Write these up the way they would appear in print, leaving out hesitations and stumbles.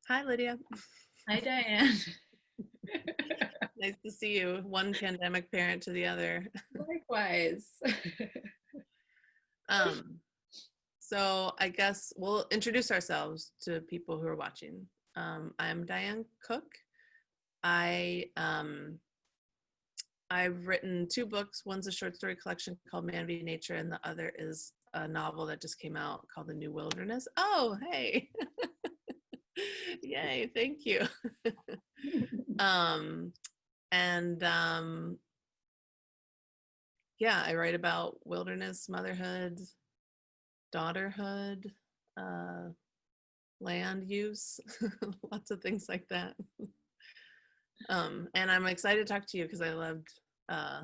Hi, Lydia. Hi, Diane. Nice to see you. One pandemic parent to the other. Likewise. Um, so I guess we'll introduce ourselves to people who are watching. I'm Diane Cook. I I've written two books. One's a short story collection called Man v Nature, and the other is a novel that just came out called The New Wilderness. Oh, hey. Yay, thank you. um, and yeah, I write about wilderness, motherhood, daughterhood, uh, land use, lots of things like that. And I'm excited to talk to you because I loved uh,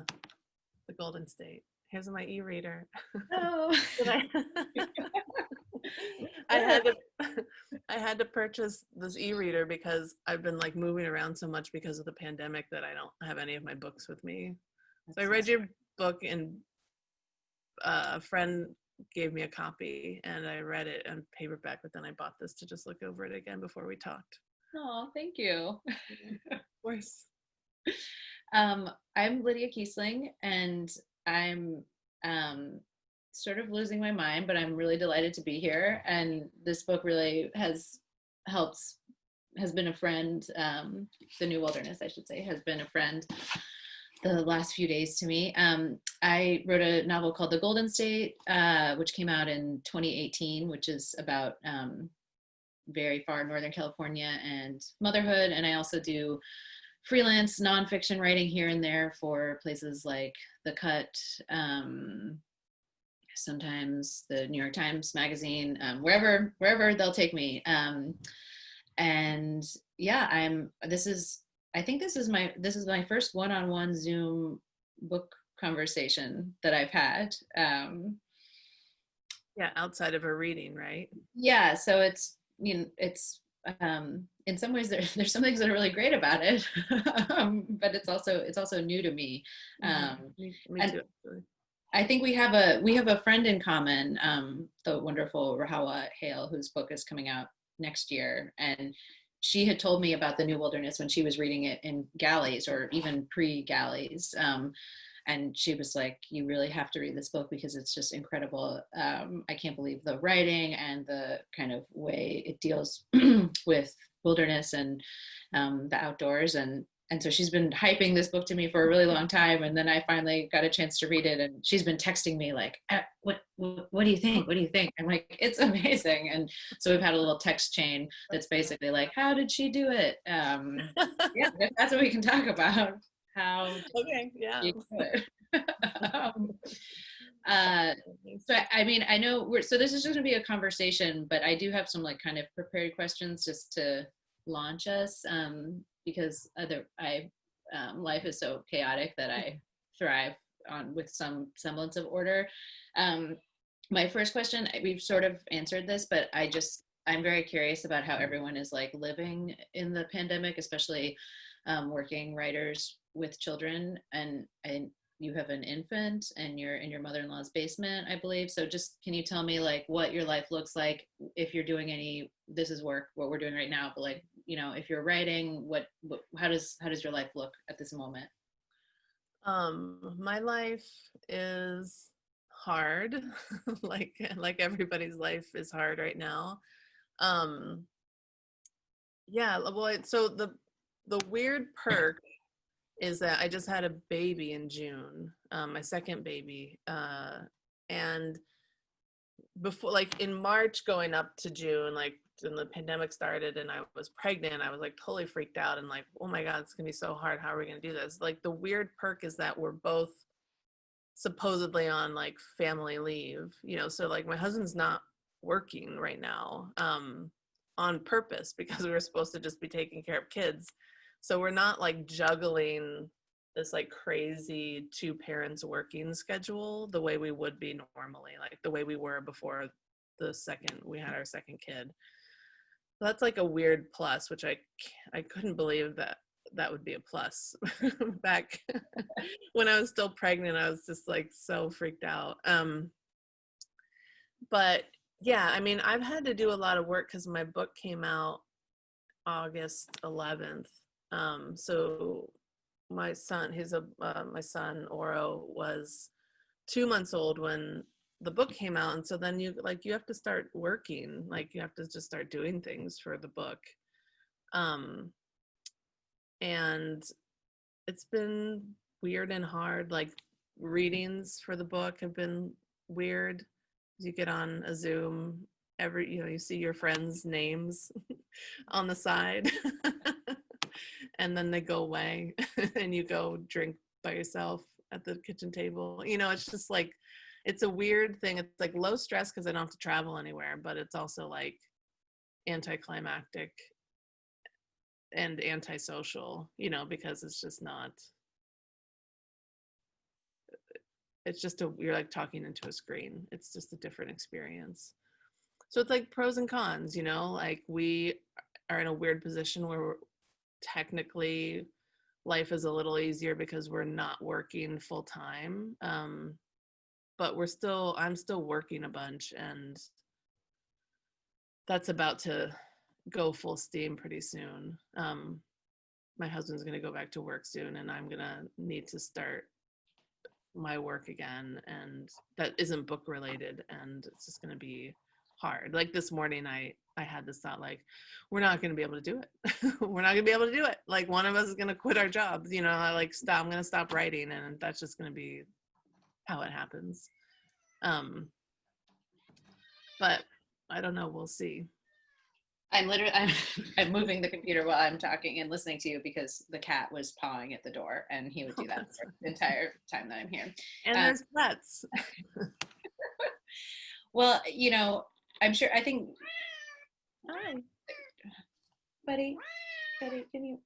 the Golden State. Here's my e-reader. Oh. I, I had to I had to purchase this e-reader because I've been like moving around so much because of the pandemic that I don't have any of my books with me. So I read your book and a friend gave me a copy and I read it on paperback, but then I bought this to just look over it again before we talked. Oh, thank you. Of course. I'm Lydia Kiesling, and I'm um, sort of losing my mind, but I'm really delighted to be here. And this book really helps, has been a friend. The New Wilderness, I should say, has been a friend the last few days to me. I wrote a novel called The Golden State, which came out in 2018, which is about very far Northern California and motherhood. And I also do freelance nonfiction writing here and there for places like The Cut, sometimes the New York Times Magazine, wherever they'll take me. And yeah, I think this is my first one-on-one Zoom book conversation that I've had. Yeah, outside of a reading, right? Yeah, so it's in some ways there's some things that are really great about it, but it's also new to me. Me And too, actually. I think we have a friend in common, the wonderful Rahawa Hale, whose book is coming out next year, and she had told me about the New Wilderness when she was reading it in galleys or even pre-galleys. And she was like, you really have to read this book because it's just incredible. I can't believe the writing and the kind of way it deals with wilderness and the outdoors. And so she's been hyping this book to me for a really long time, and then I finally got a chance to read it, and she's been texting me like, what do you think, what do you think? I'm like, it's amazing. And so we've had a little text chain that's basically like, how did she do it? Yeah, that's what we can talk about. How Okay, yeah. you could. um, uh, so I mean, I know so this is just gonna be a conversation, but I do have some like kind of prepared questions just to launch us, because life is so chaotic that I thrive on with some semblance of order. Um, my first question, we've sort of answered this, but I'm very curious about how everyone is like living in the pandemic, especially working writers with children. And you have an infant and you're in your mother-in-law's basement, I believe. So just can you tell me like what your life looks like if you're doing this is work, what we're doing right now, but like, if you're writing, how does your life look at this moment? My life is hard, like everybody's life is hard right now. Um, yeah, well, so the weird perk is that I just had a baby in June, my second baby, and before, like in March going up to June, like when the pandemic started and I was pregnant, I was like totally freaked out and like, oh my God, it's gonna be so hard. How are we gonna do this? Like the weird perk is that we're both supposedly on like family leave, so like my husband's not working right now, on purpose because we were supposed to just be taking care of kids. So we're not like juggling this like crazy two parents working schedule the way we would be normally, like the way we were before we had our second kid. So that's like a weird plus, which I couldn't believe that would be a plus back when I was still pregnant. I was just like so freaked out. But yeah, I mean, I've had to do a lot of work because my book came out August 11th. So my son, my son Oro was 2 months old when the book came out, and so then you have to start working, like you have to just start doing things for the book. And it's been weird and hard. Like readings for the book have been weird. You get on a Zoom, you see your friends' names on the side, and then they go away, and you go drink by yourself at the kitchen table. It's just like, it's a weird thing. It's like low stress because I don't have to travel anywhere, but it's also like anticlimactic and antisocial, because it's just not, you're like talking into a screen. It's just a different experience. So it's like pros and cons, like we are in a weird position where technically life is a little easier because we're not working full time. But I'm still working a bunch, and that's about to go full steam pretty soon. My husband's going to go back to work soon, and I'm going to need to start my work again, and that isn't book related, and it's just going to be hard. Like this morning I had this thought, like, we're not going to be able to do it. We're not going to be able to do it. Like one of us is going to quit our jobs, I'm going to stop writing, and that's just going to be how it happens. But I don't know, we'll see. I'm moving the computer while I'm talking and listening to you because the cat was pawing at the door, and he would do that for the entire time that I'm here. And there's pets. Well, I'm sure, I think. Hi. Buddy, can you,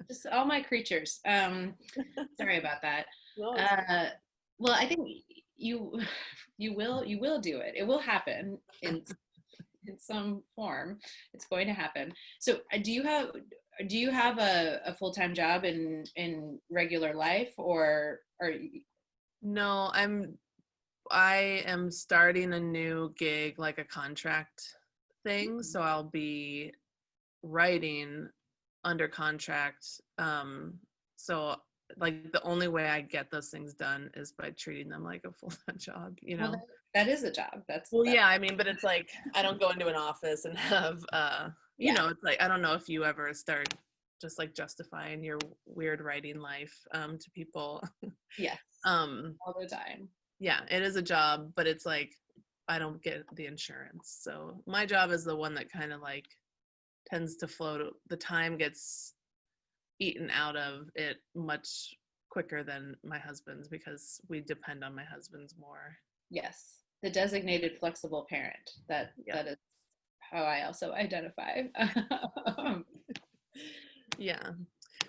just all my creatures. Sorry about that. Well, I think you will do it. It will happen in some form. It's going to happen. So do you have a full-time job in regular life, or are you? No, I am starting a new gig, like a contract thing. So I'll be writing under contract. So like the only way I get those things done is by treating them like a full-time job, Well, that is a job. Yeah, I mean, but it's like, I don't go into an office and have, it's like, I don't know if you ever start just like justifying your weird writing life to people. Yes. All the time. Yeah, it is a job, but it's like, I don't get the insurance. So my job is the one that kind of like tends to float. The time gets eaten out of it much quicker than my husband's, because we depend on my husband's more. Yes. The designated flexible parent. That is how I also identify. Yeah.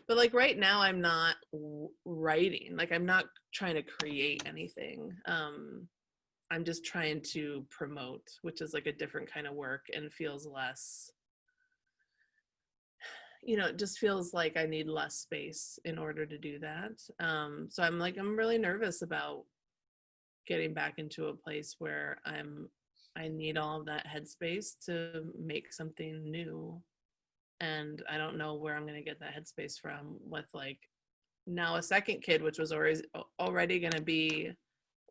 But like right now I'm not writing. Like I'm not trying to create anything. I'm just trying to promote, which is like a different kind of work and feels less, it just feels like I need less space in order to do that. So I'm really nervous about getting back into a place where I need all of that headspace to make something new. And I don't know where I'm going to get that headspace from with like now a second kid, which was already going to be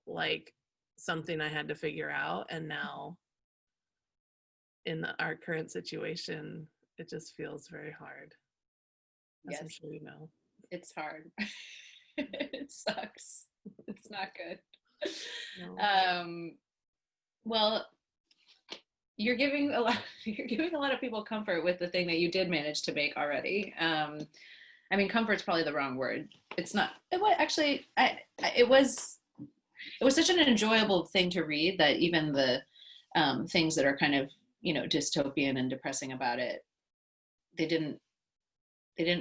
like something I had to figure out. And now in our current situation, it just feels very hard. As I'm sure you know. It's hard. It sucks. It's not good. No. Well, you're giving a lot of people comfort with the thing that you did manage to make already. I mean, comfort's probably the wrong word. It's not. It was actually. It was such an enjoyable thing to read that even the things that are kind of dystopian and depressing about it, they didn't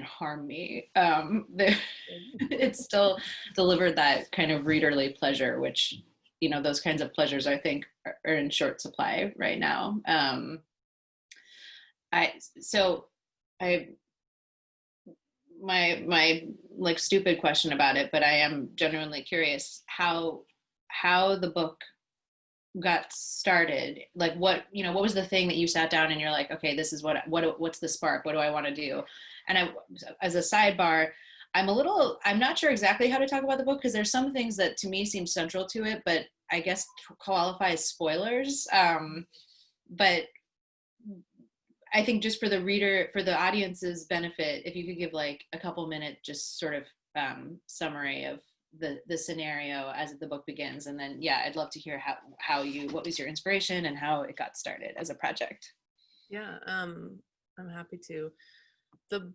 harm me. It still delivered that kind of readerly pleasure, which those kinds of pleasures I think are in short supply right now. My like stupid question about it, but I am genuinely curious how the book got started? Like what, what was the thing that you sat down and you're like, okay, this is what's the spark? What do I want to do? And as a sidebar, I'm not sure exactly how to talk about the book because there's some things that to me seem central to it, but I guess qualify as spoilers. But I think just for the audience's benefit, if you could give like a couple minute, just sort of summary of the scenario as the book begins, and then I'd love to hear what was your inspiration and how it got started as a project. Yeah, I'm happy to. The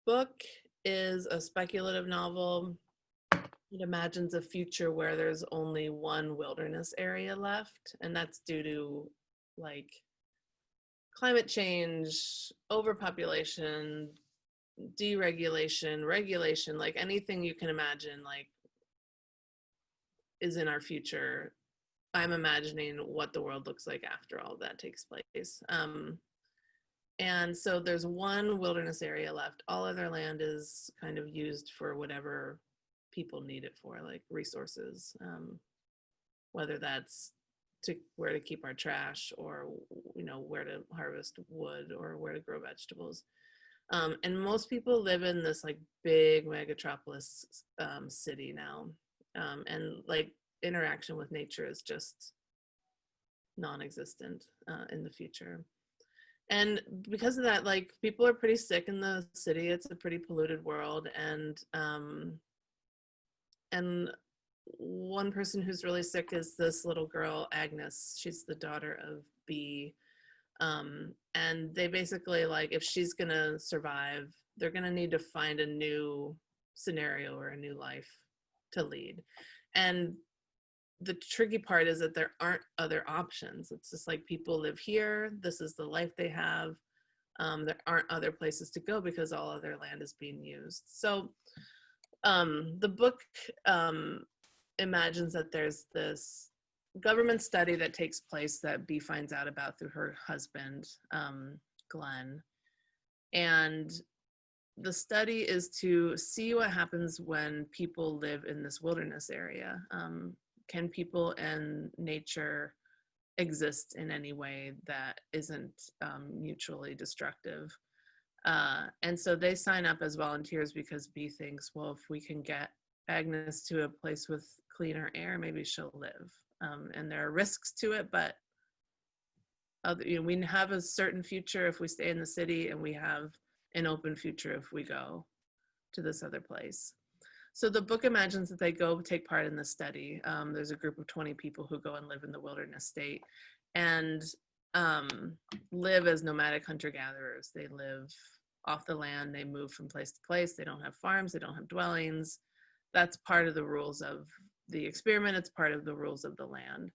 book is a speculative novel. It imagines a future where there's only one wilderness area left, and that's due to like climate change, overpopulation, deregulation, regulation, like anything you can imagine, like is in our future. I'm imagining what the world looks like after all of that takes place. And so there's one wilderness area left. All other land is kind of used for whatever people need it for, like resources, whether that's where to keep our trash, or where to harvest wood, or where to grow vegetables. And most people live in this like big megatropolis city now, and like interaction with nature is just non-existent in the future. And because of that, like people are pretty sick in the city. It's a pretty polluted world, and one person who's really sick is this little girl, Agnes. She's the daughter of B. And they basically, like, if she's gonna survive, they're gonna need to find a new scenario or a new life to lead. And the tricky part is that there aren't other options. It's just like people live here. This is the life they have. There aren't other places to go because all other land is being used. So the book imagines that there's this government study that takes place that Bee finds out about through her husband, Glenn. And the study is to see what happens when people live in this wilderness area. Can people and nature exist in any way that isn't mutually destructive? And so they sign up as volunteers because Bee thinks, well, if we can get Agnes to a place with cleaner air, maybe she'll live. And there are risks to it, but we have a certain future if we stay in the city, and we have an open future if we go to this other place. So the book imagines that they go take part in the study. There's a group of 20 people who go and live in the wilderness state and live as nomadic hunter-gatherers. They live off the land. They move from place to place. They don't have farms. They don't have dwellings. That's part of the rules of the experiment. It's part of the rules of the land.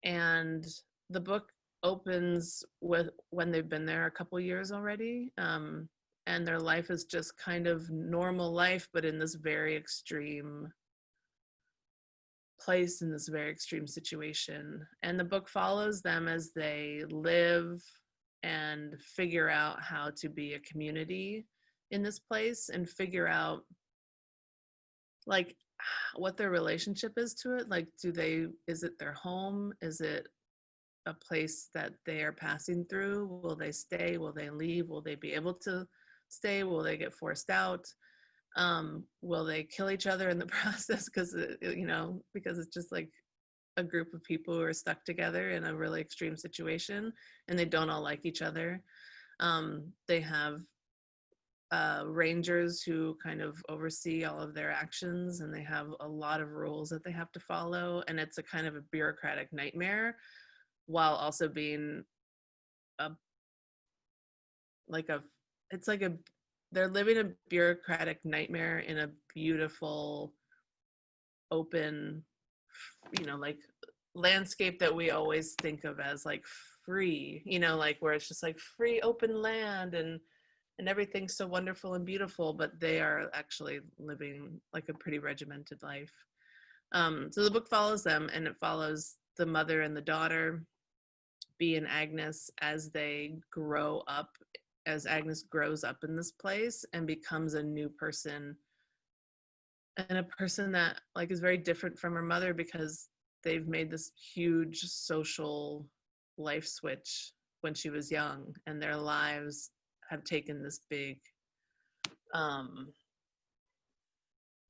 And the book opens with when they've been there a couple years already. And their life is just kind of normal life, but in this very extreme place, in this very extreme situation. And the book follows them as they live and figure out how to be a community in this place, and figure out like what their relationship is to it. Like, is it their home? Is it a place that they are passing through? Will they stay? Will they leave? Will they be able to stay? Will they get forced out? Will they kill each other in the process because it's just like a group of people who are stuck together in a really extreme situation, and they don't all like each other. They have rangers who kind of oversee all of their actions, and they have a lot of rules that they have to follow, and it's a kind of a bureaucratic nightmare, while also being they're living a bureaucratic nightmare in a beautiful, open, like landscape that we always think of as like free, like where it's just like free open land and everything's so wonderful and beautiful, but they are actually living like a pretty regimented life. So the book follows them, and it follows the mother and the daughter, Bee and Agnes, as they grow up, as Agnes grows up in this place and becomes a new person, and a person that like is very different from her mother, because they've made this huge social life switch when she was young, and their lives have taken this big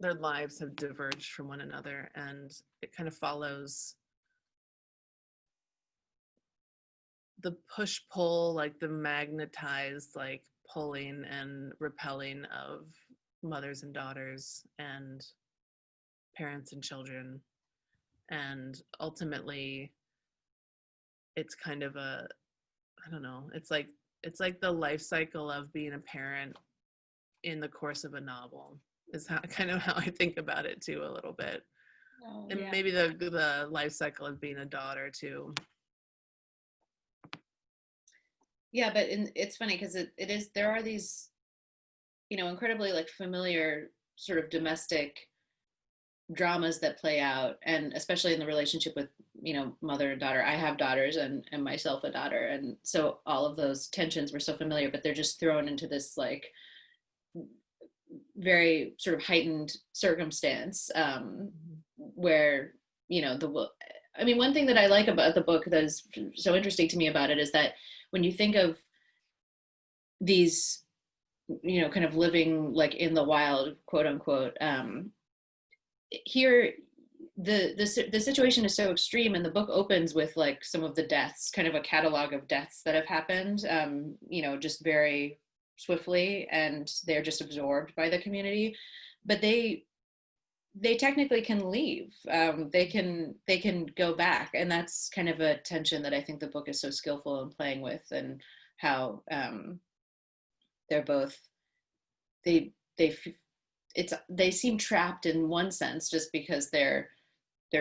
their lives have diverged from one another, and it kind of follows the push pull, like the magnetized like pulling and repelling of mothers and daughters and parents and children. And ultimately it's kind of a, I don't know, it's like the life cycle of being a parent in the course of a novel is how, kind of how I think about it too, a little bit. Oh, And yeah. maybe the life cycle of being a daughter too. Yeah, but it's funny because it is, there are these, incredibly like familiar sort of domestic dramas that play out, and especially in the relationship with, mother and daughter. I have daughters and myself a daughter, and so all of those tensions were so familiar, but they're just thrown into this like very sort of heightened circumstance, where one thing that I like about the book that is so interesting to me about it is that when you think of these, kind of living like in the wild, quote unquote, here the situation is so extreme, and the book opens with like some of the deaths, kind of a catalog of deaths that have happened, just very swiftly, and they're just absorbed by the community. But they technically can leave. They can go back, and that's kind of a tension that I think the book is so skillful in playing with, and how they're both they they seem trapped in one sense, just because they're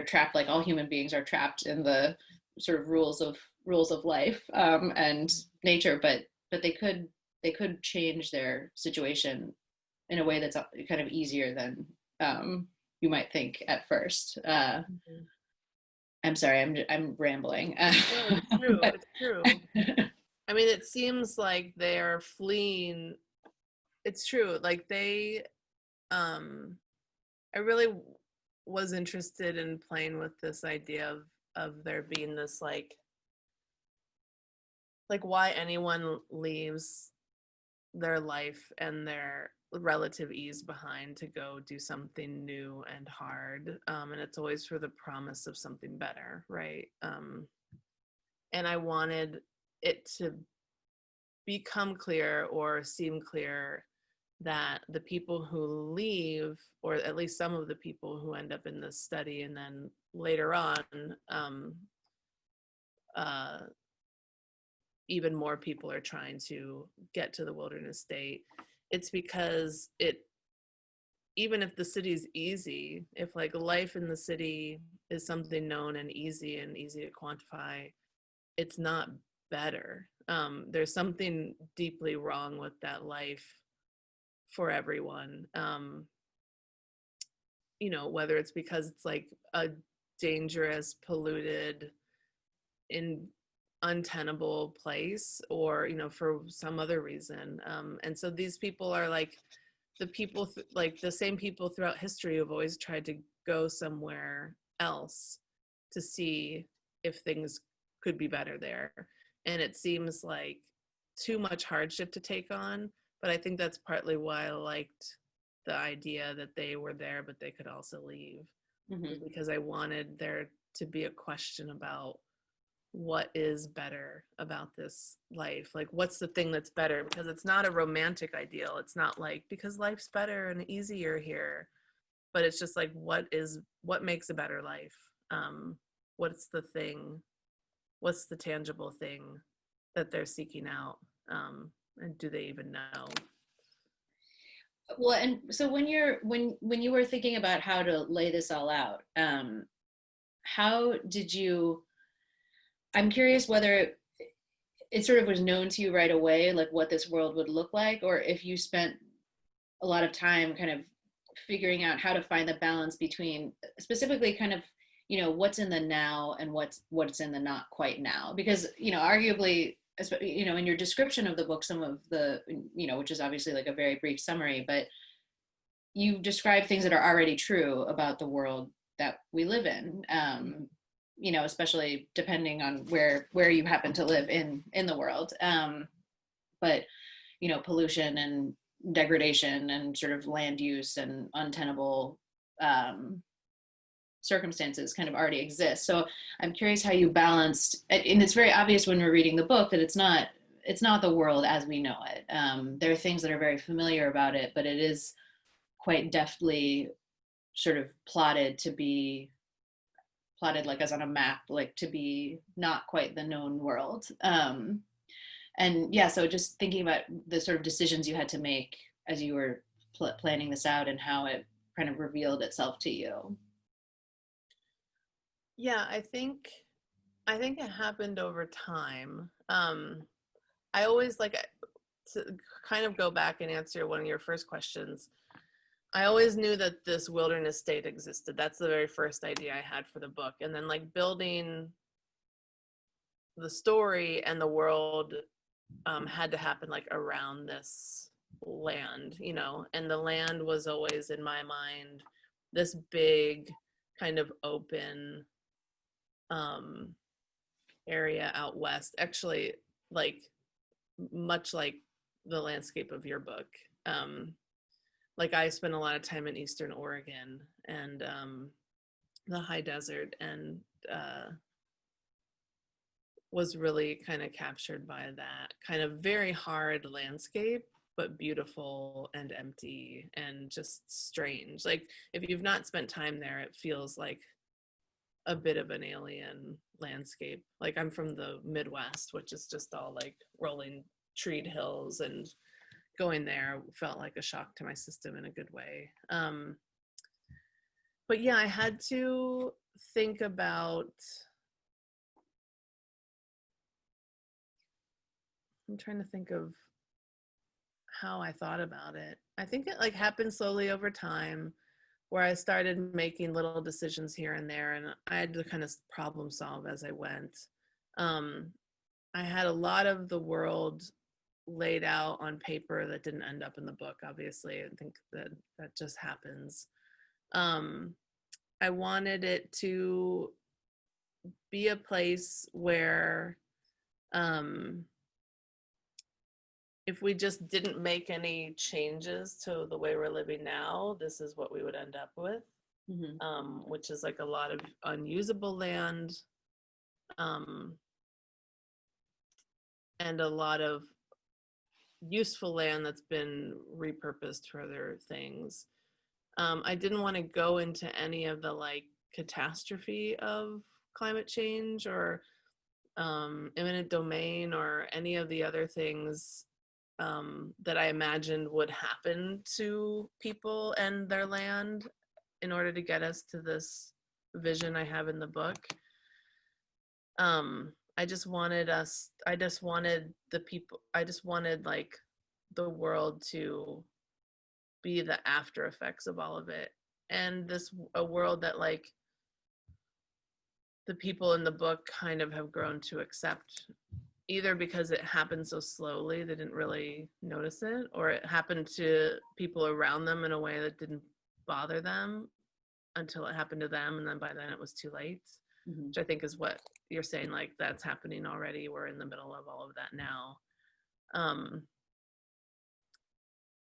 trapped, like all human beings are trapped in the sort of rules of life, and nature, but they could change their situation in a way that's kind of easier than you might think at first. I'm sorry, I'm rambling. No, it's true. But It's true. I mean, it seems like they're fleeing. It's true. Like I really was interested in playing with this idea of there being this like why anyone leaves their life and their relative ease behind to go do something new and hard, and it's always for the promise of something better, right? And I wanted it to become clear or seem clear that the people who leave, or at least some of the people who end up in this study and then later on, uh, even more people are trying to get to the wilderness state, it's because even if the city's easy, if like life in the city is something known and easy to quantify, it's not better. There's something deeply wrong with that life for everyone. Whether it's because it's like a dangerous, polluted, untenable place, or for some other reason. And so these people are like the people like the same people throughout history who've always tried to go somewhere else to see if things could be better there. And it seems like too much hardship to take on, but I think that's partly why I liked the idea that they were there but they could also leave. mm-hmm. Because I wanted there to be a question about what is better about this life, like what's the thing that's better, because it's not a romantic ideal. It's not like because life's better and easier here, but it's just like what makes a better life. What's the thing, what's the tangible thing that they're seeking out, and do they even know? Well, and so when you were thinking about how to lay this all out, how did you, I'm curious whether it sort of was known to you right away, like what this world would look like, or if you spent a lot of time kind of figuring out how to find the balance between specifically kind of, what's in the now and what's in the not quite now. Because, arguably, in your description of the book, some of the, which is obviously like a very brief summary, but you describe things that are already true about the world that we live in. you know, especially depending on where you happen to live in the world. But, you know, pollution and degradation and sort of land use and untenable circumstances kind of already exist. So I'm curious how you balanced, and it's very obvious when we're reading the book that it's not the world as we know it. There are things that are very familiar about it, but it is quite deftly sort of plotted like as on a map, like to be not quite the known world. And yeah, so just thinking about the sort of decisions you had to make as you were planning this out and how it kind of revealed itself to you. Yeah, I think it happened over time. I always like to kind of go back and answer one of your first questions. I always knew that this wilderness state existed. That's the very first idea I had for the book. And then like building the story and the world had to happen like around this land, you know, and the land was always in my mind this big kind of open area out west, actually, like much like the landscape of your book. Like I spent a lot of time in Eastern Oregon and the high desert, and was really kind of captured by that kind of very hard landscape, but beautiful and empty and just strange. Like if you've not spent time there, it feels like a bit of an alien landscape. Like I'm from the Midwest, which is just all like rolling treed hills, and going there felt like a shock to my system in a good way. But yeah, I had to think about, I'm trying to think of how I thought about it. I think it like happened slowly over time, where I started making little decisions here and there, and I had to kind of problem solve as I went. I had a lot of the world laid out on paper that didn't end up in the book, obviously. I think that just happens. I wanted it to be a place where if we just didn't make any changes to the way we're living now, this is what we would end up with, which is like a lot of unusable land, and a lot of useful land that's been repurposed for other things. I didn't want to go into any of the like catastrophe of climate change or eminent domain or any of the other things that I imagined would happen to people and their land in order to get us to this vision I have in the book. I just wanted like the world to be the after effects of all of it. And a world that like the people in the book kind of have grown to accept, either because it happened so slowly they didn't really notice it, or it happened to people around them in a way that didn't bother them until it happened to them, and then by then it was too late. Which I think is what you're saying, like that's happening already. We're in the middle of all of that now.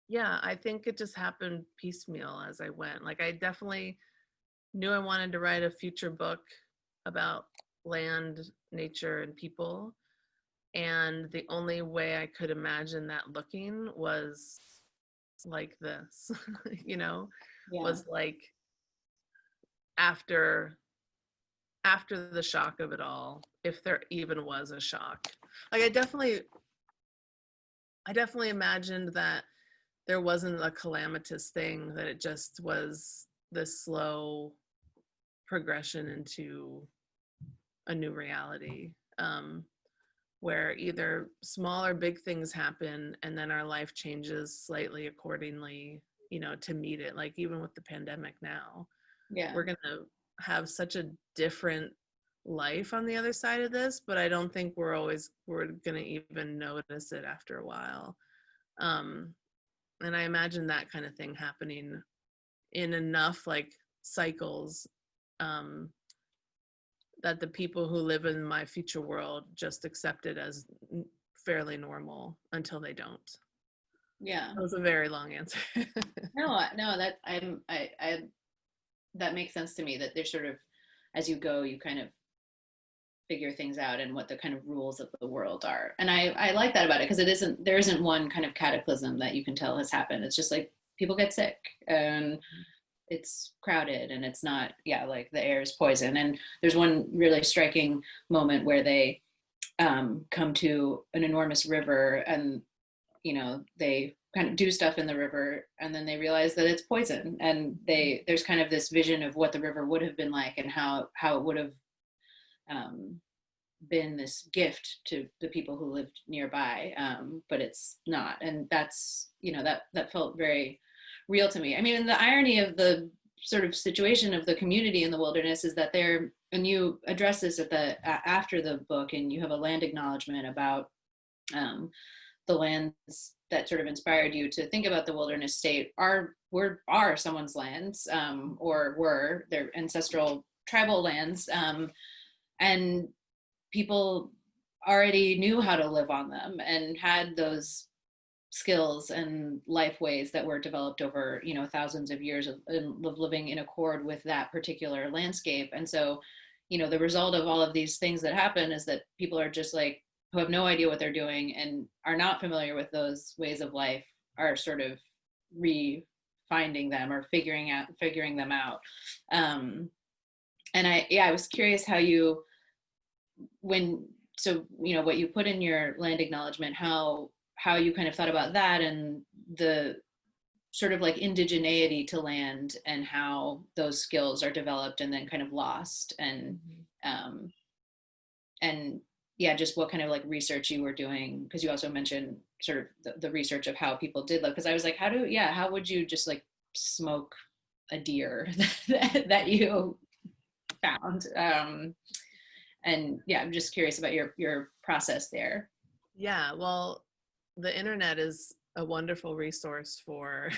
Yeah, I think it just happened piecemeal as I went. Like I definitely knew I wanted to write a future book about land, nature, and people. And the only way I could imagine that looking was like this, you know, was like after the shock of it all, if there even was a shock. Like I definitely imagined that there wasn't a calamitous thing, that it just was this slow progression into a new reality, where either small or big things happen and then our life changes slightly accordingly, you know, to meet it. Like even with the pandemic now, we're gonna have such a different life on the other side of this, but I don't think we're gonna even notice it after a while. And I imagine that kind of thing happening in enough like cycles, that the people who live in my future world just accept it as fairly normal until they don't. Yeah. That was a very long answer. No, that I that makes sense to me, that there's sort of, as you go, you kind of figure things out and what the kind of rules of the world are. And I like that about it, because there isn't one kind of cataclysm that you can tell has happened. It's just like people get sick and it's crowded and it's not, yeah, like the air is poison. And there's one really striking moment where they come to an enormous river, and they kind of do stuff in the river, and then they realize that it's poison, and there's kind of this vision of what the river would have been like, and how it would have been this gift to the people who lived nearby, but it's not. And that's, that felt very real to me. I mean, and the irony of the sort of situation of the community in the wilderness is that and you address this after the book, and you have a land acknowledgement about the lands that sort of inspired you to think about the wilderness state are someone's lands, or were their ancestral tribal lands, and people already knew how to live on them and had those skills and life ways that were developed over thousands of years of living in accord with that particular landscape. And so the result of all of these things that happen is that people are just like, who have no idea what they're doing and are not familiar with those ways of life, are sort of refinding them or figuring them out. And I was curious how what you put in your land acknowledgement, how you kind of thought about that, and the sort of like indigeneity to land, and how those skills are developed and then kind of lost, and yeah, just what kind of like research you were doing, because you also mentioned sort of the research of how people did live. Because I was like, how would you just like smoke a deer that you found? And yeah, I'm just curious about your process there. Yeah, well, the internet is a wonderful resource for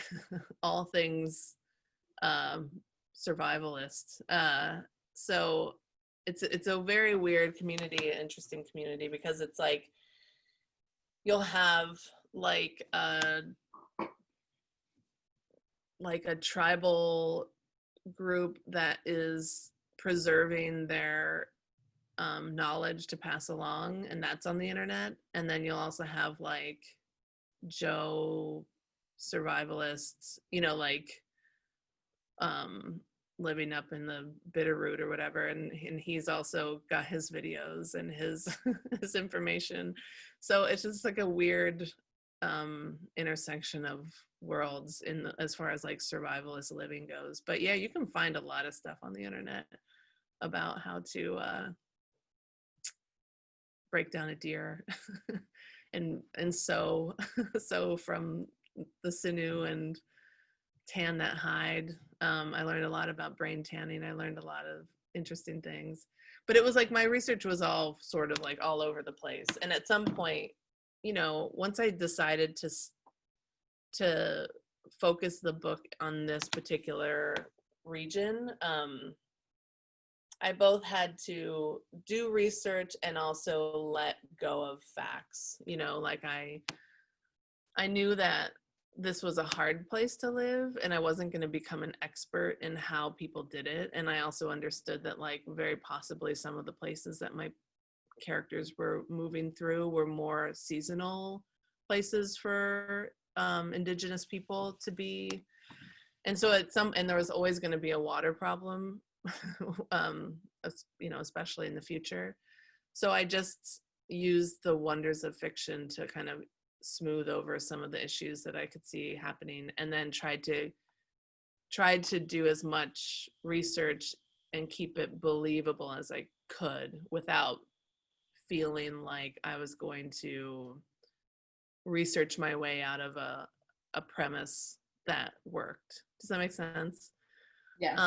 all things survivalist. So it's a very weird community, interesting community, because it's like you'll have like a tribal group that is preserving their knowledge to pass along, and that's on the internet. And then you'll also have like Joe survivalists, living up in the Bitterroot or whatever, and he's also got his videos and his his information. So it's just like a weird intersection of worlds as far as like survivalist living goes. But yeah, you can find a lot of stuff on the internet about how to break down a deer and sew from the sinew and tan that hide. I learned a lot about brain tanning. I learned a lot of interesting things, but it was like my research was all sort of like all over the place. And at some point, once I decided to focus the book on this particular region, I both had to do research and also let go of facts. Like I knew that this was a hard place to live, and I wasn't going to become an expert in how people did it. And I also understood that like very possibly some of the places that my characters were moving through were more seasonal places for indigenous people to be. And so and there was always going to be a water problem, especially in the future. So I just used the wonders of fiction to kind of smooth over some of the issues that I could see happening, and then tried to do as much research and keep it believable as I could without feeling like I was going to research my way out of a premise that worked. Does that make sense? Yes.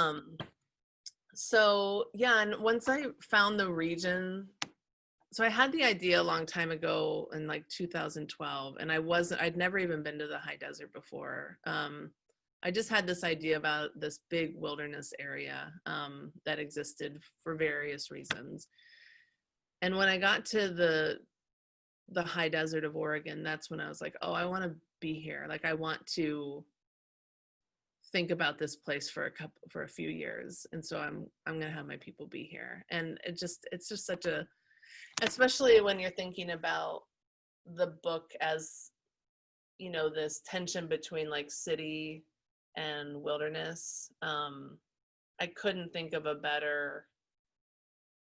So yeah, and once I found the region, so I had the idea a long time ago in like 2012, and I'd never even been to the high desert before. I just had this idea about this big wilderness area that existed for various reasons. And when I got to the high desert of Oregon, that's when I was like, oh, I want to be here. Like, I want to think about this place for a few years. And so I'm going to have my people be here. And it's just such a, especially when you're thinking about the book as, you know, this tension between like city and wilderness. I couldn't think of a better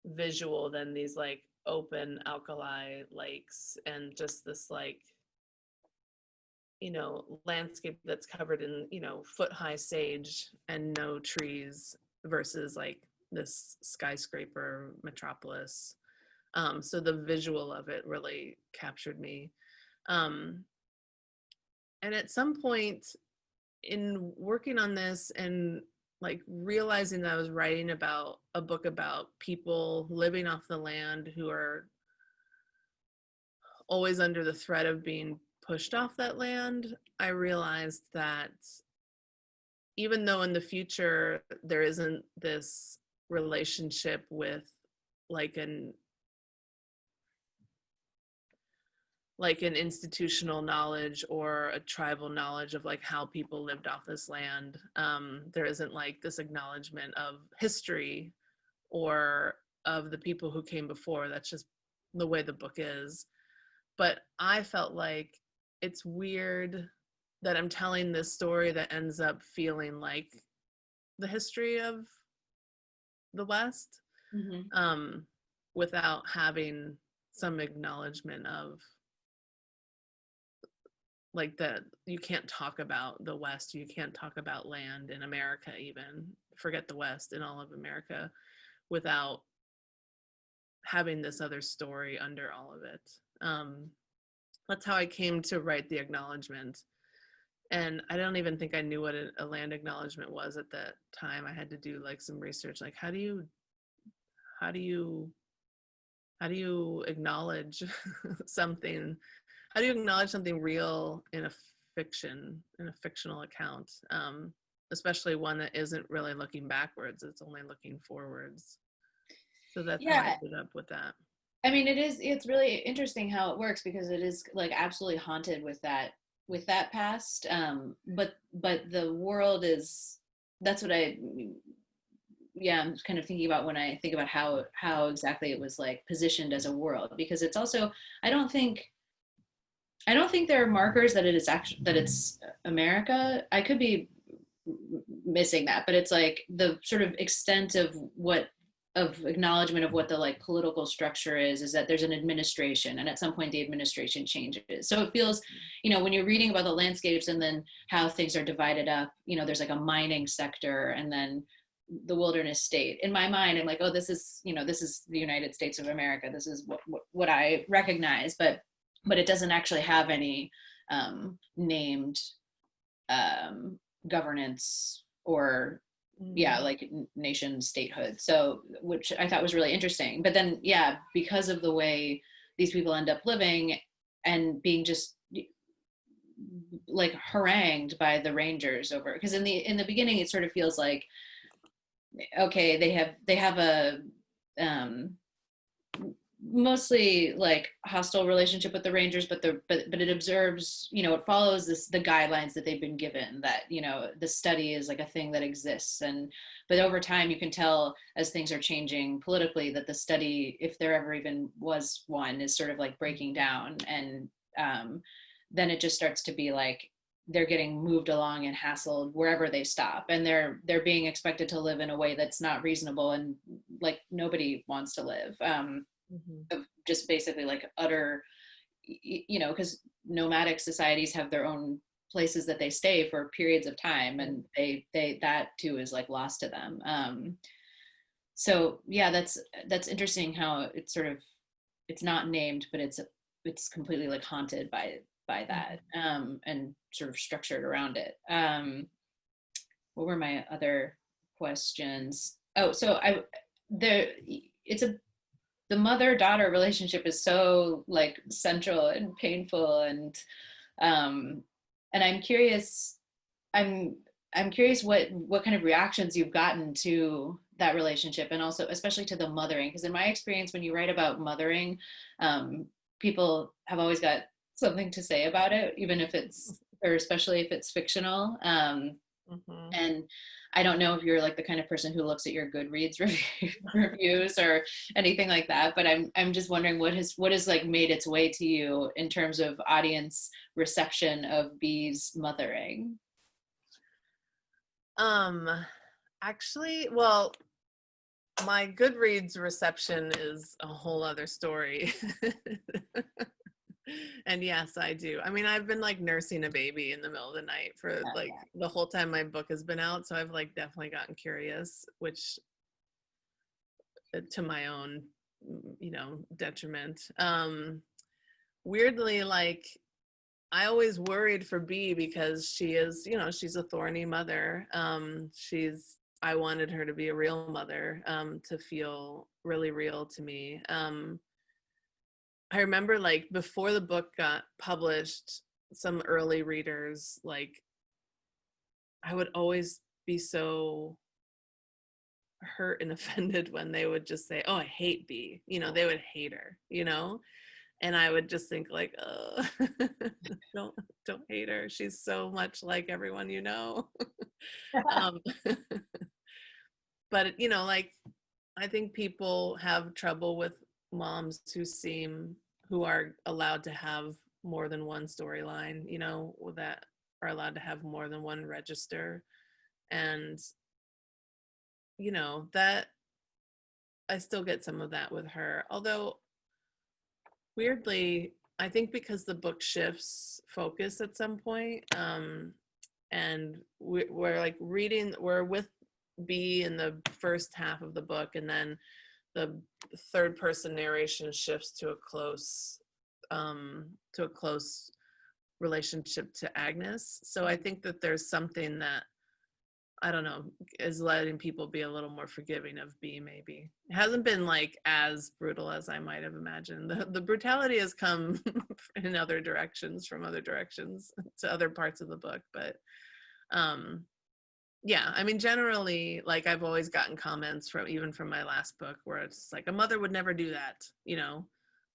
visual than these like open alkali lakes and just this like, you know, landscape that's covered in, you know, foot high sage and no trees versus like this skyscraper metropolis. So the visual of it really captured me. And at some point in working on this and like realizing that I was writing about a book about people living off the land who are always under the threat of being pushed off that land, I realized that even though in the future there isn't this relationship with like an institutional knowledge or a tribal knowledge of like how people lived off this land, there isn't like this acknowledgement of history or of the people who came before. That's just the way the book is. But I felt like it's weird that I'm telling this story that ends up feeling like the history of the West, without having some acknowledgement of like that you can't talk about the West, you can't talk about land in America, even forget the West, in all of America, without having this other story under all of it. That's how I came to write the acknowledgement. And I don't even think I knew what a land acknowledgement was at that time. I had to do like some research, like how do you acknowledge something? How do you acknowledge something real in a fictional account, especially one that isn't really looking backwards, it's only looking forwards. So that's how I ended up with that. I mean, it's really interesting how it works because it is like absolutely haunted with that past. But the world is, that's what I'm kind of thinking about when I think about how exactly it was like positioned as a world, because it's also, I don't think there are markers that it's America. I could be missing that, but it's like the sort of extent of acknowledgement of what the like political structure is that there's an administration, and at some point the administration changes. So it feels, you know, when you're reading about the landscapes and then how things are divided up, you know, there's like a mining sector and then the wilderness state. In my mind, I'm like, oh, this is the United States of America. This is what I recognize, but it doesn't actually have any named governance or like nation statehood. So, which I thought was really interesting. But then, because of the way these people end up living and being just like harangued by the rangers over, because in the beginning it sort of feels like, okay, they have a mostly like hostile relationship with the rangers, but it observes, you know, it follows the guidelines that they've been given, that, you know, the study is like a thing that exists, but over time you can tell as things are changing politically that the study, if there ever even was one, is sort of like breaking down, and then it just starts to be like they're getting moved along and hassled wherever they stop, and they're being expected to live in a way that's not reasonable, and like nobody wants to live. Of just basically like utter, you know, because nomadic societies have their own places that they stay for periods of time, and they that too is like lost to them. So that's interesting how it's sort of, it's not named, but it's completely like haunted by that, and sort of structured around it. What were my other questions? Oh, so the mother-daughter relationship is so like central and painful, and I'm curious, I'm curious what kind of reactions you've gotten to that relationship, and also especially to the mothering, because in my experience, when you write about mothering, um, people have always got something to say about it, even if it's, or especially if it's fictional. Mm-hmm. And I don't know if you're like the kind of person who looks at your Goodreads reviews or anything like that, but I'm just wondering what has like made its way to you in terms of audience reception of Bee's mothering. Um, actually, well, my Goodreads reception is a whole other story. And yes, I do. I mean, I've been like nursing a baby in the middle of the night for Oh, like the whole time my book has been out. So I've like definitely gotten curious, which to my own, detriment. Weirdly, like I always worried for B because she is, she's a thorny mother. I wanted her to be a real mother, to feel really real to me. I remember like before the book got published, some early readers, like I would always be so hurt and offended when they would just say, "Oh, I hate B." They would hate her, and I would just think like, "Oh, don't don't hate her. She's so much like everyone you know." um, but like I think people have trouble with moms who are allowed to have more than one storyline, that are allowed to have more than one register. And, that I still get some of that with her. Although, weirdly, I think because the book shifts focus at some point, and we're like we're with B in the first half of the book, and then the third person narration shifts to a close relationship to Agnes. So I think that there's something that, I don't know, is letting people be a little more forgiving of B. Maybe it hasn't been like as brutal as I might have imagined. The brutality has come in other directions, from other directions to other parts of the book. But yeah, I mean, generally, like I've always gotten comments from my last book where it's like, a mother would never do that,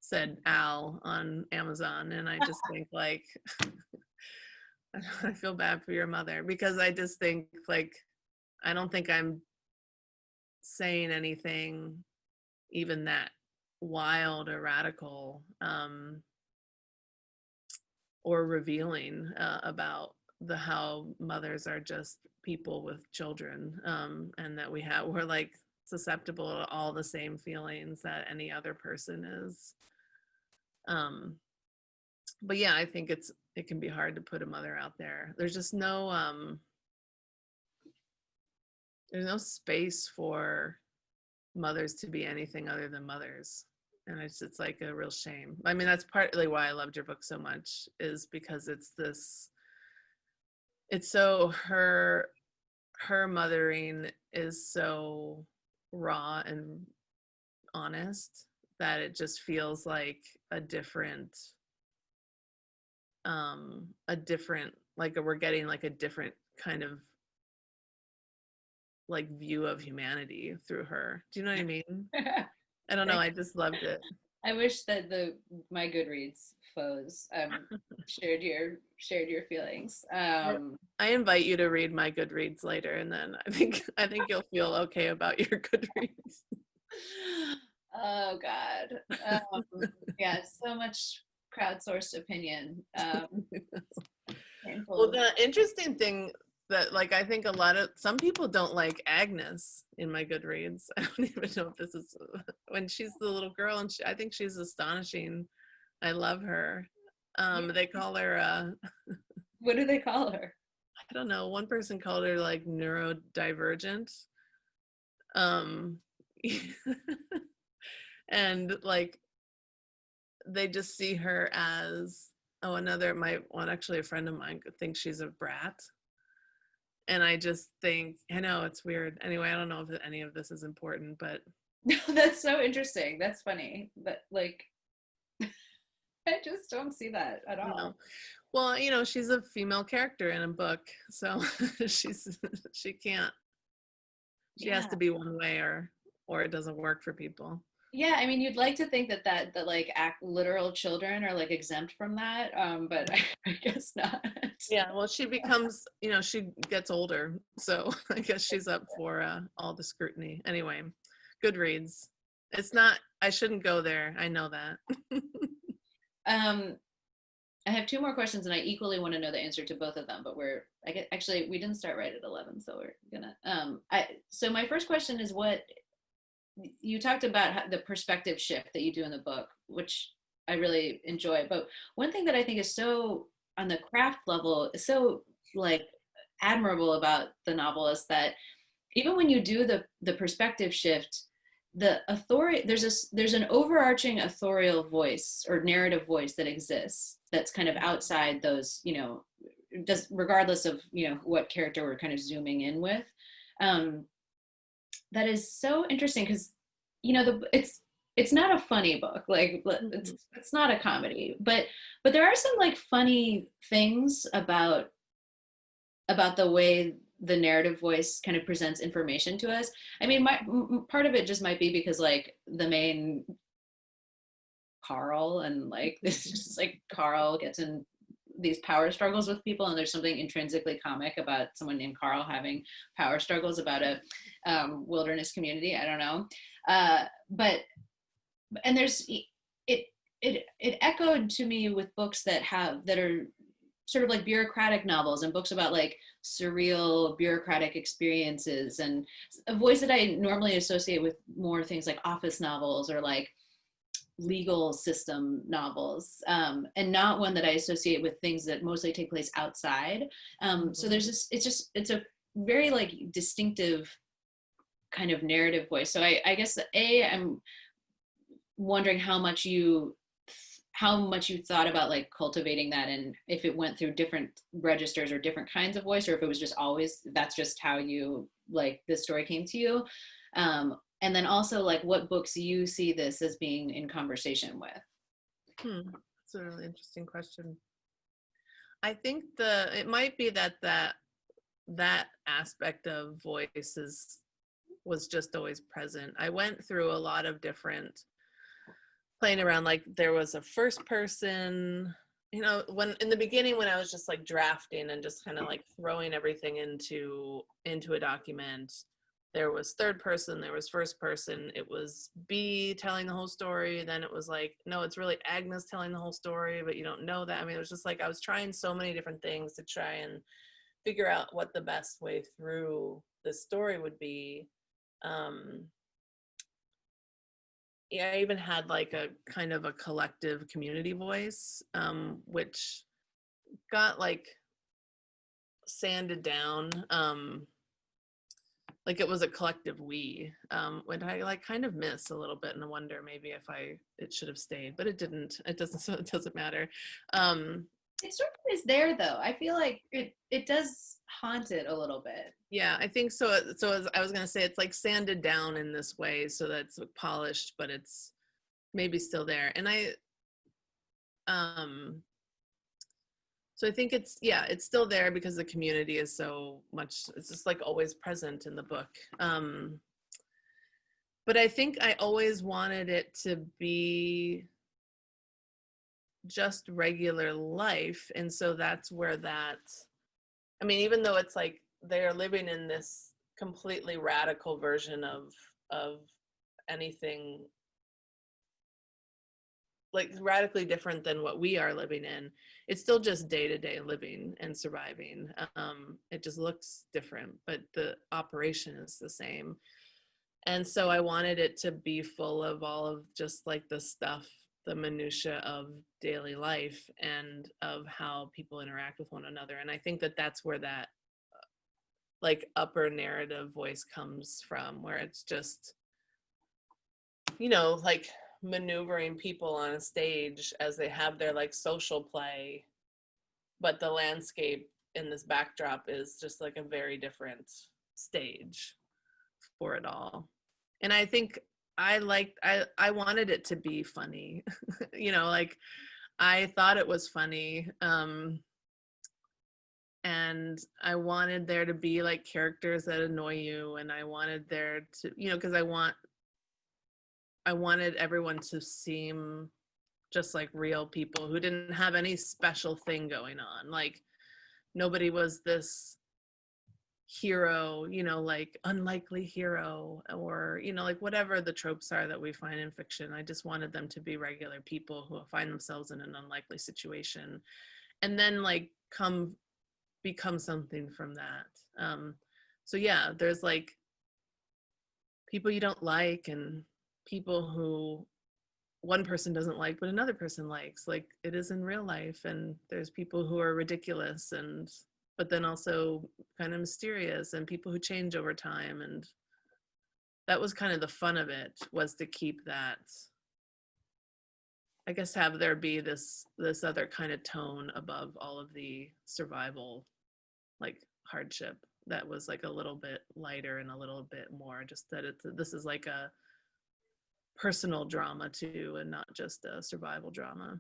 said Al on Amazon. And I just think like, I feel bad for your mother, because I just think like, I don't think I'm saying anything even that wild or radical, or revealing, about how mothers are just people with children, and that we're like susceptible to all the same feelings that any other person is. But yeah, I think it can be hard to put a mother out there. There's just there's no space for mothers to be anything other than mothers. And it's like a real shame. I mean, that's partly why I loved your book so much, is because it's so her mothering is so raw and honest that it just feels like a different, like we're getting like a different kind of like view of humanity through her. Do you know what I mean? I don't know. I just loved it. I wish that my Goodreads foes shared your feelings. I invite you to read my Goodreads later, and then I think you'll feel okay about your Goodreads. Oh God. Yeah, so much crowdsourced opinion. Well, Painful. the interesting thing that like I think some people don't like Agnes in my Goodreads. I don't even know if this is when she's the little girl, and I think she's astonishing. I love her. They call her What do they call her? I don't know. One person called her like neurodivergent. Um, and like they just see her as, oh, actually a friend of mine thinks she's a brat. And I just think, I know it's weird. Anyway, I don't know if any of this is important, but No, that's so interesting. That's funny. But like I just don't see that at all. No. Well, she's a female character in a book, so she can't. She has Yeah. to be one way, or it doesn't work for people. Yeah, I mean, you'd like to think that like literal children are like exempt from that, but I guess not. Yeah, well, she becomes, she gets older, so I guess she's up for all the scrutiny. Anyway, Goodreads. It's not. I shouldn't go there. I know that. Um, I have two more questions, and I equally want to know the answer to both of them. But actually we didn't start right at 11, so we're gonna. So my first question is, what you talked about the perspective shift that you do in the book, which I really enjoy. But one thing that I think is so on the craft level is so like admirable about the novel is that even when you do the perspective shift, the authority there's an overarching authorial voice or narrative voice that exists that's kind of outside those, just regardless of what character we're kind of zooming in with. That is so interesting because it's not a funny book, like it's not a comedy, but there are some like funny things about the way the narrative voice kind of presents information to us. I mean, part of it just might be because like the main Carl, and like this is just like Carl gets in these power struggles with people, and there's something intrinsically comic about someone named Carl having power struggles about a wilderness community. I don't know, but and there's it echoed to me with books that are sort of like bureaucratic novels and books about like surreal bureaucratic experiences, and a voice that I normally associate with more things like office novels or like legal system novels, and not one that I associate with things that mostly take place outside. So there's this, it's a very like distinctive kind of narrative voice. So I guess I'm wondering how much you thought about like cultivating that, and if it went through different registers or different kinds of voice, or if it was just always that's just how you like this story came to you. And then also like what books you see this as being in conversation with. That's a really interesting question. I think it might be that aspect of voices was just always present. I went through a lot of different playing around, like there was a first person, when in the beginning when I was just like drafting and just kind of like throwing everything into a document, there was third person, there was first person, it was B telling the whole story, then it was like, no, it's really Agnes telling the whole story, but you don't know that. I mean, it was just like I was trying so many different things to try and figure out what the best way through the story would be. Yeah, I even had like a kind of a collective community voice, which got like sanded down. Like it was a collective we, when I like kind of miss a little bit, and I wonder maybe if it should have stayed, but it didn't. It doesn't, so it doesn't matter. It sort of is there though. I feel like it does haunt it a little bit. Yeah, I think so. So as I was gonna say, it's like sanded down in this way, so that it's polished, but it's maybe still there. And so I think it's still there because the community is so much. It's just like always present in the book. But I think I always wanted it to be just regular life, and so that's where that. I mean, even though it's like they're living in this completely radical version of anything, like radically different than what we are living in, it's still just day-to-day living and surviving. It just looks different, but the operation is the same. And so I wanted it to be full of all of just like the stuff, the minutia of daily life and of how people interact with one another. And I think that that's where that like upper narrative voice comes from, where it's just, like maneuvering people on a stage as they have their like social play, but the landscape in this backdrop is just like a very different stage for it all. And I think I wanted it to be funny. Like I thought it was funny. And I wanted there to be like characters that annoy you, and I wanted there to, because I wanted everyone to seem just like real people who didn't have any special thing going on. Like nobody was this hero, like unlikely hero, or, like whatever the tropes are that we find in fiction. I just wanted them to be regular people who find themselves in an unlikely situation and then like become something from that. So yeah, there's like people you don't like and people who one person doesn't like but another person likes, like it is in real life. And there's people who are ridiculous and but then also kind of mysterious, and people who change over time. And that was kind of the fun of it, was to keep that, I guess, have there be this other kind of tone above all of the survival, like hardship, that was like a little bit lighter and a little bit more just that this is like a personal drama too, and not just a survival drama.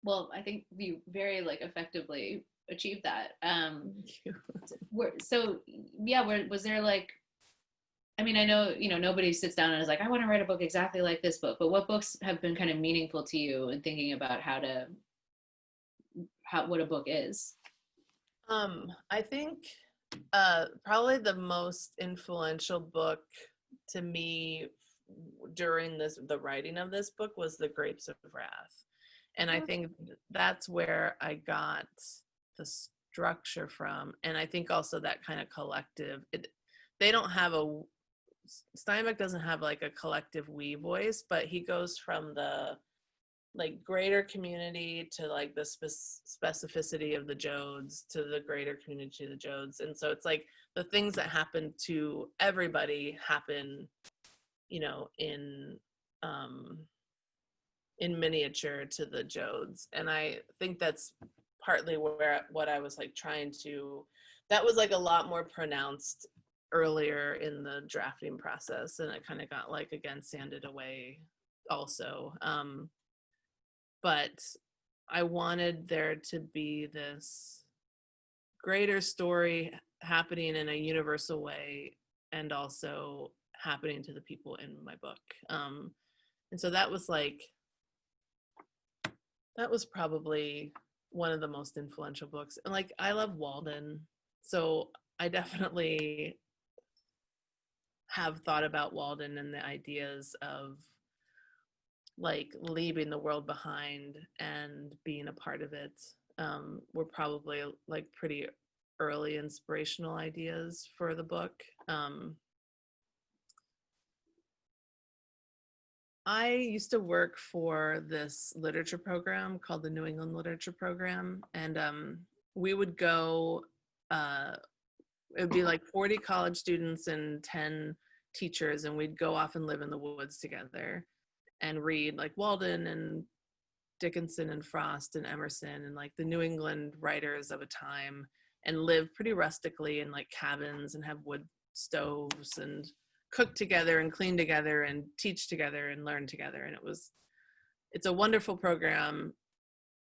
Well, I think we very like effectively achieved that. Thank you. So yeah, was there like, I mean, I know, nobody sits down and is like, I want to write a book exactly like this book, but what books have been kind of meaningful to you in thinking about what a book is? I think probably the most influential book to me during the writing of this book was The Grapes of Wrath. And I think that's where I got the structure from. And I think also that kind of collective, they don't have Steinbeck doesn't have like a collective we voice, but he goes from the like greater community to like the specificity of the Jodes to the greater community to the Jodes. And so it's like the things that happen to everybody happen, in miniature to the Jodes. And I think that's partly what I was like trying to, that was like a lot more pronounced earlier in the drafting process, and it kind of got like again sanded away also. But I wanted there to be this greater story happening in a universal way and also happening to the people in my book. And so that was probably one of the most influential books. And like, I love Walden, so I definitely have thought about Walden and the ideas of like leaving the world behind and being a part of it, were probably like pretty early inspirational ideas for the book. I used to work for this literature program called the New England Literature Program, and we would go, it would be like 40 college students and 10 teachers, and we'd go off and live in the woods together and read like Walden and Dickinson and Frost and Emerson and like the New England writers of a time, and live pretty rustically in like cabins and have wood stoves and cook together and clean together and teach together and learn together. And it's a wonderful program,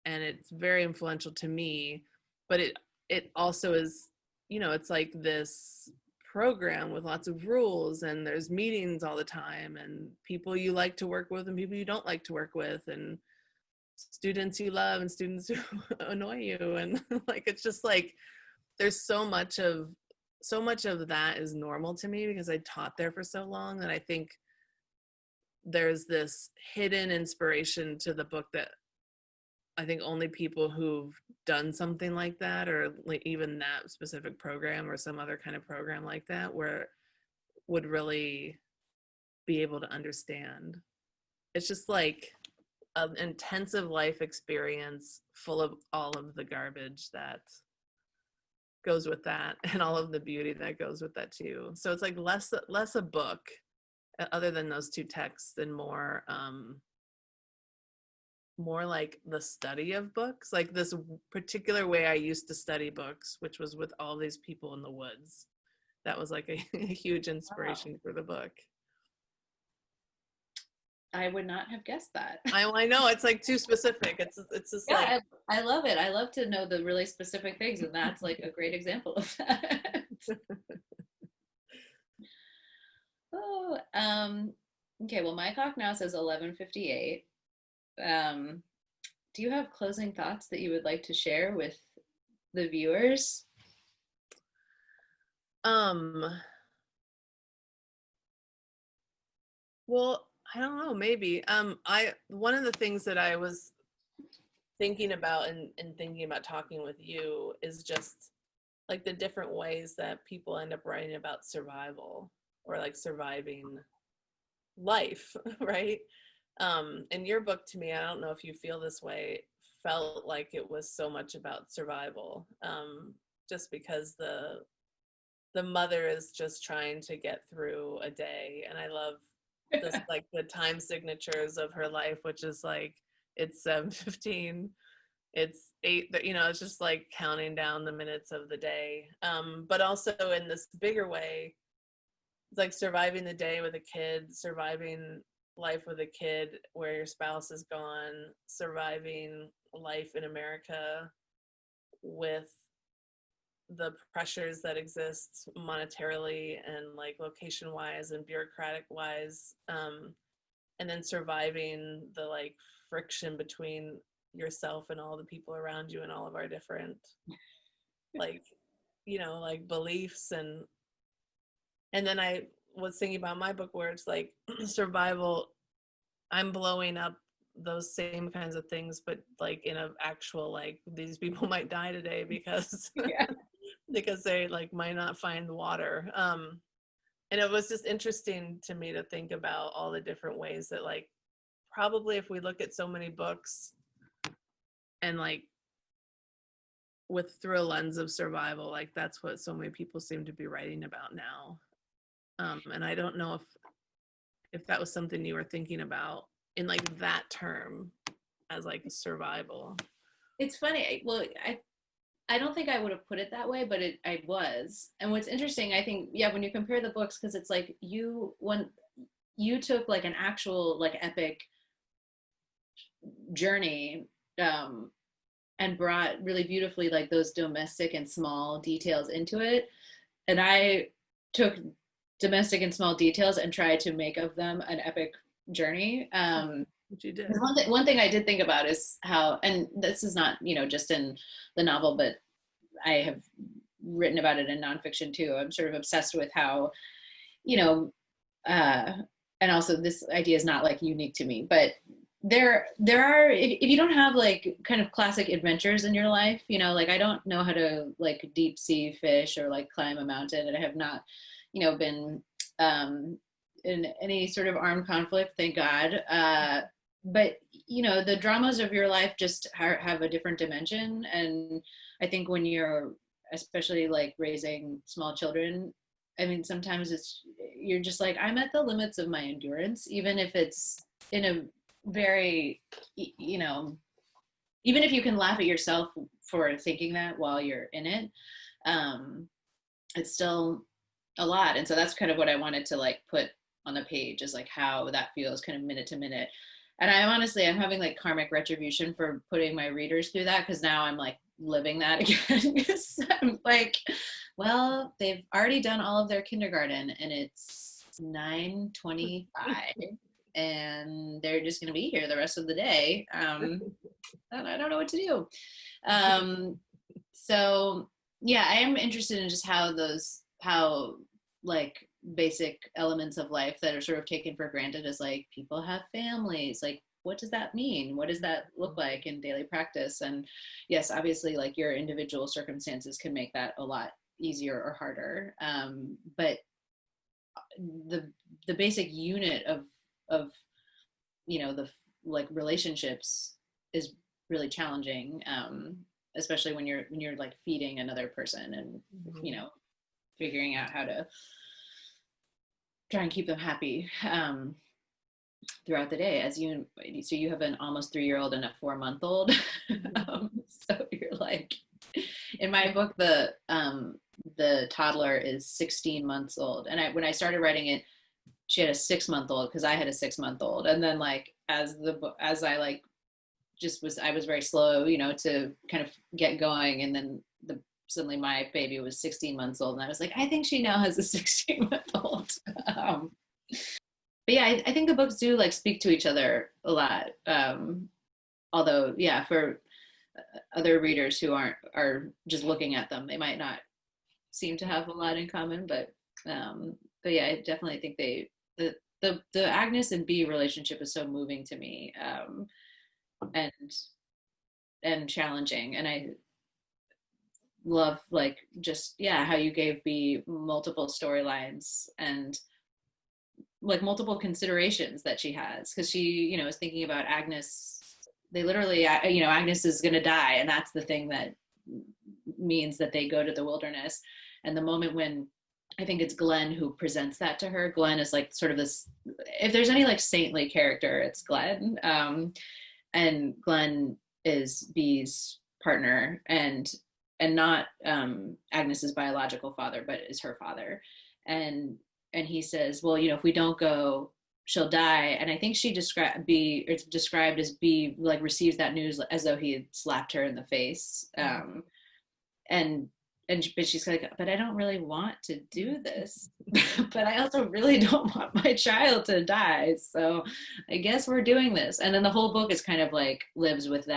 and it's very influential to me, but it also is, it's like this program with lots of rules, and there's meetings all the time, and people you like to work with and people you don't like to work with, and students you love and students who annoy you. And like, it's just like, there's so much of that is normal to me because I taught there for so long, that I think there's this hidden inspiration to the book that I think only people who've done something like that, or like even that specific program or some other kind of program like that, where would really be able to understand. It's just like an intensive life experience full of all of the garbage that goes with that and all of the beauty that goes with that too. So it's like less a book other than those two texts, and more like the study of books, like this particular way I used to study books, which was with all these people in the woods. That was like a huge inspiration for the book. I would not have guessed that. I know it's like too specific. It's just like, Yeah, I love it. I love to know the really specific things, and that's like a great example of that. Oh, okay. Well, my clock now says 11:58. Do you have closing thoughts that you would like to share with the viewers? Well, I don't know, maybe. One of the things that I was thinking about and thinking about talking with you is just like the different ways that people end up writing about survival or like surviving life, right? And your book, to me, I don't know if you feel this way, felt like it was so much about survival, just because the mother is just trying to get through a day. And I love this, like the time signatures of her life, which is like, it's 7:15, it's 8, it's just like counting down the minutes of the day. But also in this bigger way, it's like surviving the day with a kid, surviving life with a kid where your spouse is gone, surviving life in America with the pressures that exist monetarily and like location wise and bureaucratic wise, and then surviving the like friction between yourself and all the people around you and all of our different like like beliefs. And then I was thinking about my book where it's like survival, I'm blowing up those same kinds of things, but like in a actual, like these people might die today because Yeah. because they like might not find water. And it was just interesting to me to think about all the different ways that like probably if we look at so many books and like with through a lens of survival, like that's what so many people seem to be writing about now. And I don't know if that was something you were thinking about in like that term as like survival. It's funny. Well, I don't think I would have put it that way, but I was. And what's interesting, I think, yeah, when you compare the books, because it's like when you took like an actual like epic journey, and brought really beautifully like those domestic and small details into it, and I took domestic and small details and tried to make of them an epic journey. Which you did. One thing I did think about is how, and this is not, just in the novel, but I have written about it in nonfiction too. I'm sort of obsessed with how, and also this idea is not like unique to me, but there are, if you don't have like kind of classic adventures in your life, like I don't know how to like deep sea fish or like climb a mountain, and I have not, been in any sort of armed conflict, thank God. But the dramas of your life just have a different dimension, and I think when you're especially like raising small children, I mean, sometimes you're just like, I'm at the limits of my endurance, even if it's in a very, even if you can laugh at yourself for thinking that while you're in it, it's still a lot. And so that's kind of what I wanted to like put on the page, is like how that feels kind of minute to minute. And I'm having like karmic retribution for putting my readers through that, because now I'm like living that again. Because I'm like, well, they've already done all of their kindergarten and it's 9:25 and they're just going to be here the rest of the day. And I don't know what to do. So yeah, I am interested in just how like basic elements of life that are sort of taken for granted, as like people have families, like what does that mean? What does that look like in daily practice? And yes, obviously like your individual circumstances can make that a lot easier or harder. But the basic unit of the like relationships is really challenging, especially when you're like feeding another person and figuring out how to try and keep them happy throughout the day. So you have an almost 3-year-old and a 4-month-old. So you're like, in my book, the toddler is 16 months old, and when I started writing it, she had a 6-month-old, because I had a 6-month-old, and then like as I like I was very slow, to kind of get going, and then suddenly my baby was 16 months old, and I was like, I think she now has a 16-month-old. um, but yeah, I think the books do like speak to each other a lot. Although, yeah, for other readers who are just looking at them, they might not seem to have a lot in common. But yeah, I definitely think the Agnes and Bea relationship is so moving to me, and challenging, and I love like just how you gave Bea multiple storylines and like multiple considerations that she has, because she is thinking about Agnes. They literally Agnes is going to die, and that's the thing that means that they go to the wilderness. And the moment when I think it's Glenn who presents that to her, Glenn is like sort of this, if there's any like saintly character, it's Glenn. And Glenn is Bea's partner, and not Agnes's biological father, but is her father. And he says, well, if we don't go, she'll die. And I think it's described as Bea like receives that news as though he had slapped her in the face. And but she's like, but I don't really want to do this. But I also really don't want my child to die. So I guess we're doing this. And then the whole book is kind of like lives with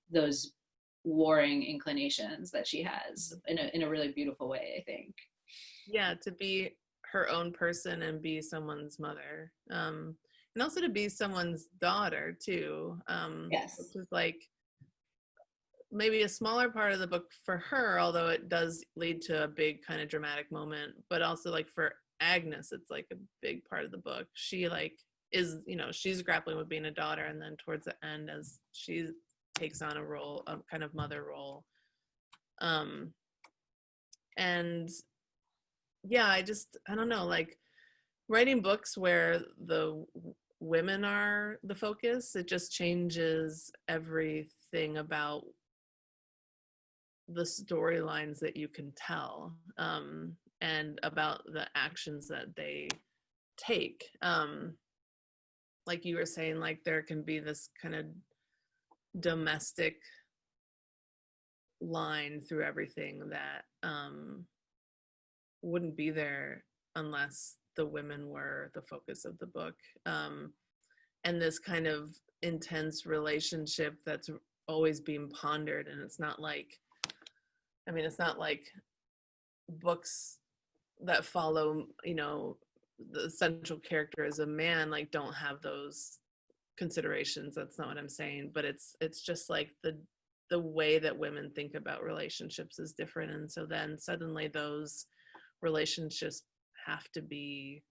those warring inclinations that she has in a really beautiful way, I think. Yeah, to be her own person and be someone's mother. And also to be someone's daughter too. Yes. Which is like maybe a smaller part of the book for her, although it does lead to a big kind of dramatic moment. But also like for Agnes, it's like a big part of the book. She like is, she's grappling with being a daughter, and then towards the end, as she takes on a kind of mother role. And yeah, I don't know, like writing books where the women are the focus, it just changes everything about the storylines that you can tell, and about the actions that they take. Like you were saying, like there can be this kind of domestic line through everything that wouldn't be there unless the women were the focus of the book. And this kind of intense relationship that's always being pondered. And it's not like books that follow, the central character as a man, like don't have those considerations. That's not what I'm saying. But it's just like the way that women think about relationships is different. And so then suddenly those relationships have to be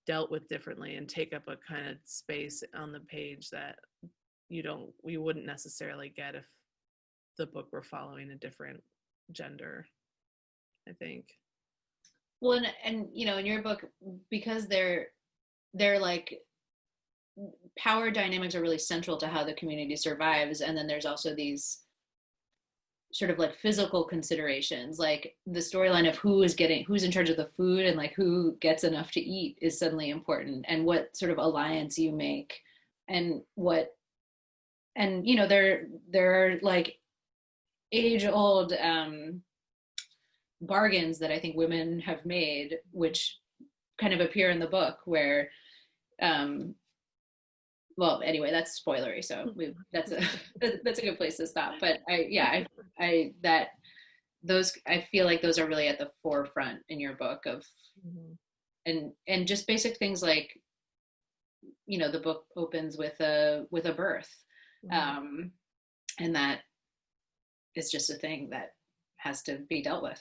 dealt with differently and take up a kind of space on the page that we wouldn't necessarily get if the book were following a different gender, I think. Well, and in your book, because they're like power dynamics are really central to how the community survives, and then there's also these sort of like physical considerations, like the storyline of who's in charge of the food, and like who gets enough to eat is suddenly important, and what sort of alliance you make, and there are like age old bargains that I think women have made, which kind of appear in the book, where well, anyway, that's spoilery, so that's a good place to stop. But I feel like those are really at the forefront in your book of, and just basic things like, the book opens with a birth, and that is just a thing that has to be dealt with.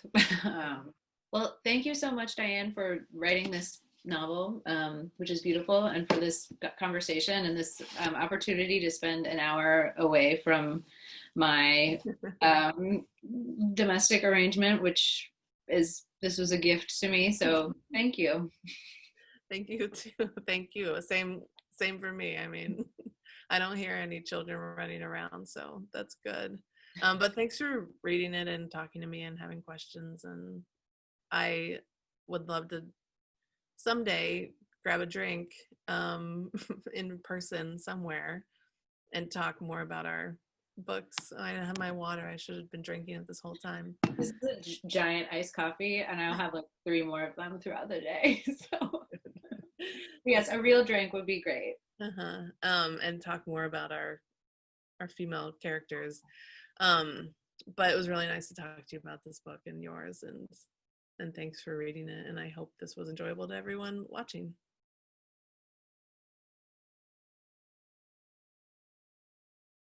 Well, thank you so much, Diane, for writing this novel, which is beautiful, and for this conversation and this opportunity to spend an hour away from my domestic arrangement, this was a gift to me. So thank you. Thank you too. Thank you. Same for me. I mean, I don't hear any children running around, so that's good. But thanks for reading it and talking to me and having questions. And I would love to someday grab a drink in person somewhere and talk more about our books. I have my water. I should have been drinking it this whole time. This is a giant iced coffee, and I'll have like 3 more of them throughout the day. So yes, a real drink would be great. And talk more about our female characters. But it was really nice to talk to you about this book and yours, and thanks for reading it. And I hope this was enjoyable to everyone watching.